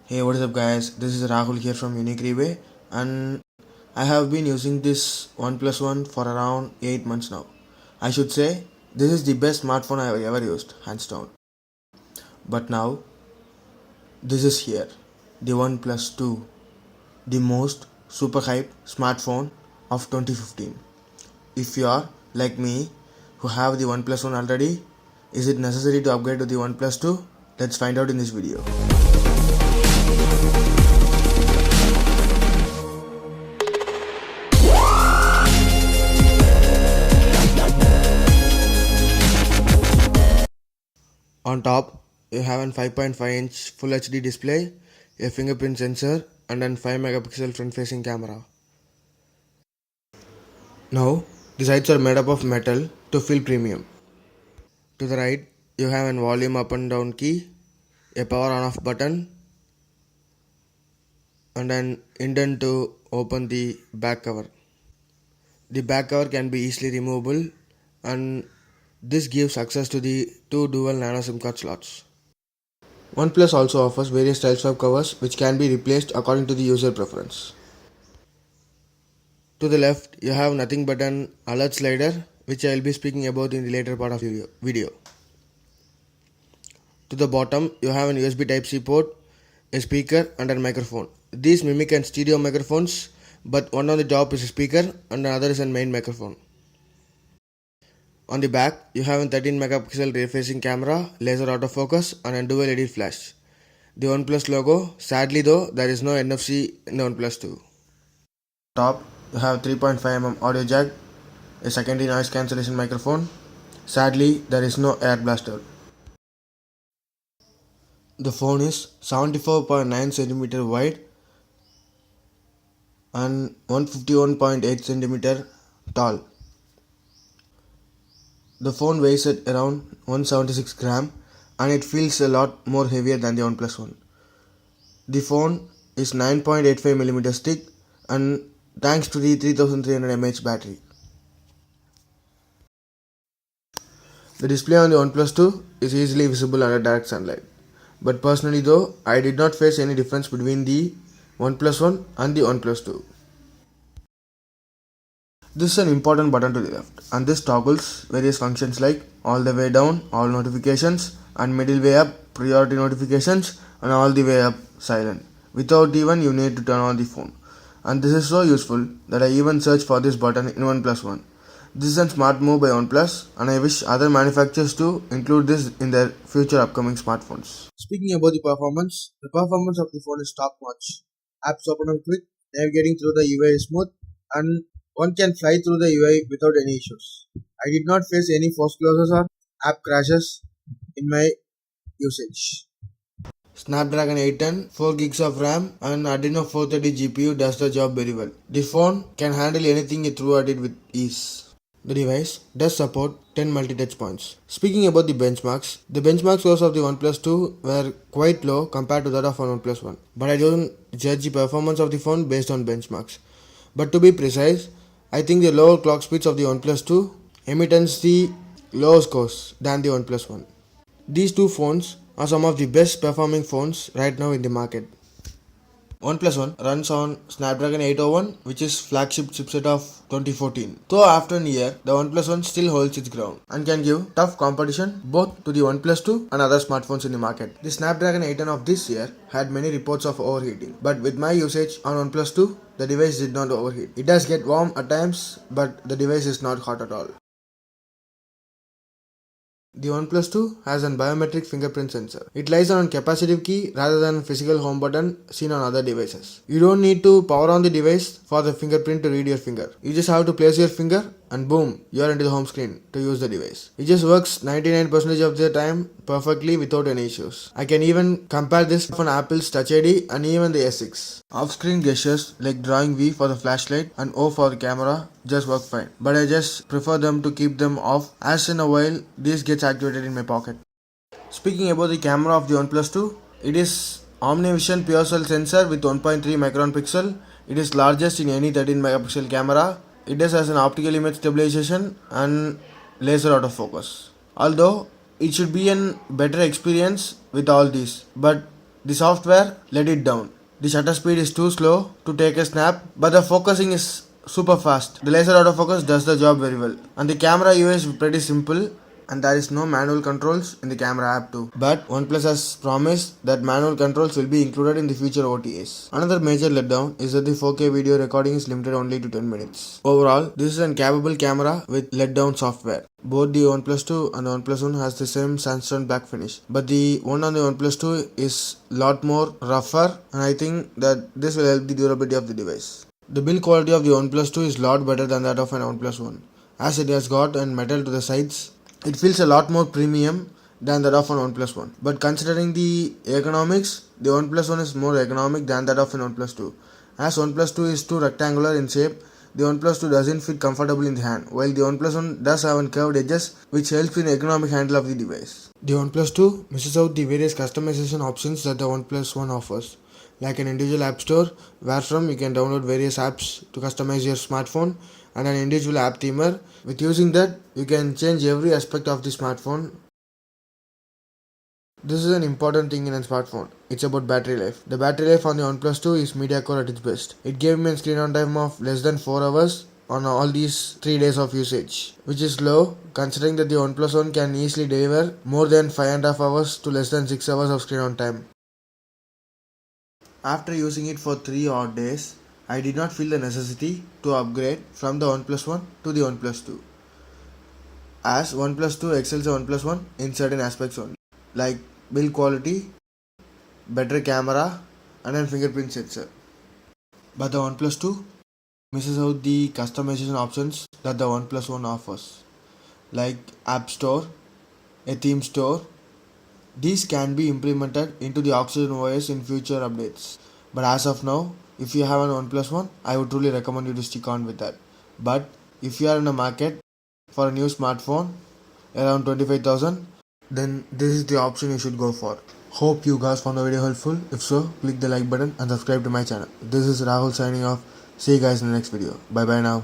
Hey, what is up, guys? This is Rahul here from Unique Rebay, and I have been using this OnePlus One for around 8 months now. I should say this is the best smartphone I have ever used, hands down. But now this is here, the OnePlus Two, the most super hype smartphone of 2015. If you are like me, who have the OnePlus One already, is it necessary to upgrade to the OnePlus Two? Let's find out in this video. On top, you have a 5.5-inch Full HD display, a fingerprint sensor, and a 5 megapixel front facing camera. Now, the sides are made up of metal to feel premium. To the right, you have a volume up and down key, a power on off button, and an indent to open the back cover. The back cover can be easily removable, and this gives access to the two dual nano SIM card slots. OnePlus also offers various types of covers which can be replaced according to the user preference. To the left, you have nothing but an alert slider which I will be speaking about in the later part of the video. To the bottom, you have an USB Type-C port, a speaker and a microphone. These mimic an stereo microphones, but one on the top is a speaker and another is a main microphone. On the back, you have a 13 megapixel rear-facing camera, laser autofocus and a dual LED flash. The OnePlus logo. Sadly though, there is no NFC in the OnePlus 2. Top, you have 3.5mm audio jack, a secondary noise cancellation microphone. Sadly, there is no air blaster. The phone is 74.9cm wide and 151.8cm tall. The phone weighs at around 176 gram and it feels a lot more heavier than the OnePlus One. The phone is 9.85mm thick and thanks to the 3300 mAh battery. The display on the OnePlus 2 is easily visible under direct sunlight. But personally though, I did not face any difference between the OnePlus One and the OnePlus 2. This is an important button to the left, and this toggles various functions like all the way down, all notifications, and middle way up, priority notifications, and all the way up, silent, without even you need to turn on the phone. And this is so useful that I even searched for this button in OnePlus One. This is a smart move by OnePlus, and I wish other manufacturers to include this in their future upcoming smartphones. Speaking about the performance of the phone is top notch. Apps open up quick, navigating through the UI is smooth, and one can fly through the UI without any issues. I did not face any force closes or app crashes in my usage. Snapdragon 810, 4 gigs of RAM and Adreno 430 GPU does the job very well. The phone can handle anything you throw at it with ease. The device does support 10 multi-touch points. Speaking about the benchmark scores of the OnePlus 2 were quite low compared to that of OnePlus One. But I don't judge the performance of the phone based on benchmarks. But to be precise, I think the lower clock speeds of the OnePlus 2 emits the lower scores than the OnePlus One. These two phones are some of the best performing phones right now in the market. OnePlus One runs on Snapdragon 801, which is flagship chipset of 2014. Though after a year, the OnePlus One still holds its ground and can give tough competition both to the OnePlus 2 and other smartphones in the market. The Snapdragon 810 of this year had many reports of overheating, but with my usage on OnePlus 2, the device did not overheat. It does get warm at times, but the device is not hot at all. The OnePlus 2 has a biometric fingerprint sensor. It lies on a capacitive key rather than a physical home button seen on other devices. You don't need to power on the device for the fingerprint to read your finger. You just have to place your finger and boom, you are into the home screen to use the device. It just works 99% of the time perfectly without any issues. I can even compare this on Apple's Touch ID and even the S6. Off-screen gestures like drawing V for the flashlight and O for the camera just work fine, but I just prefer them to keep them off as in a while this gets activated in my pocket. Speaking about the camera of the OnePlus 2, it is OmniVision pure cell sensor with 1.3 micron pixel. It is largest in any 13 megapixel camera. It does has an optical image stabilization and laser autofocus. Although it should be a better experience with all these, but The software let it down. The shutter speed is too slow to take a snap, but the focusing is super fast. The laser autofocus does the job very well. And the camera UI is pretty simple, and there is no manual controls in the camera app too. But OnePlus has promised that manual controls will be included in the future OTAs. Another major letdown is that the 4K video recording is limited only to 10 minutes. Overall, this is a capable camera with letdown software. Both the OnePlus 2 and the OnePlus One has the same sandstone black finish, but the one on the OnePlus 2 is lot more rougher, and I think that this will help the durability of the device. The build quality of the OnePlus 2 is lot better than that of an OnePlus One, as it has got a metal to the sides. It feels a lot more premium than that of an OnePlus One. But considering the ergonomics, the OnePlus One is more economic than that of an OnePlus 2. As OnePlus 2 is too rectangular in shape, the OnePlus 2 doesn't fit comfortable in the hand, while the OnePlus One does have curved edges, which helps in ergonomic handle of the device. The OnePlus 2 misses out the various customization options that the OnePlus One offers, like an individual app store, where from you can download various apps to customize your smartphone, and an individual app themer. With using that, you can change every aspect of the smartphone. This is an important thing in a smartphone. It's about battery life. The battery life on the OnePlus 2 is media core at its best. It gave me a screen on time of less than 4 hours on all these 3 days of usage, which is low considering that the OnePlus One can easily deliver more than 5.5 hours to less than 6 hours of screen on time. After using it for 3 odd days, I did not feel the necessity to upgrade from the OnePlus One to the OnePlus 2, as OnePlus 2 excels the OnePlus One in certain aspects only, like build quality, better camera, and a fingerprint sensor. But the OnePlus 2 misses out the customization options that the OnePlus One offers, like App Store, a theme store. These can be implemented into the Oxygen OS in future updates. But as of now, if you have an OnePlus One, I would truly recommend you to stick on with that. But if you are in the market for a new smartphone around 25,000, then this is the option you should go for. Hope you guys found the video helpful. If so, click the like button and subscribe to my channel. This is Rahul signing off. See you guys in the next video. Bye bye now.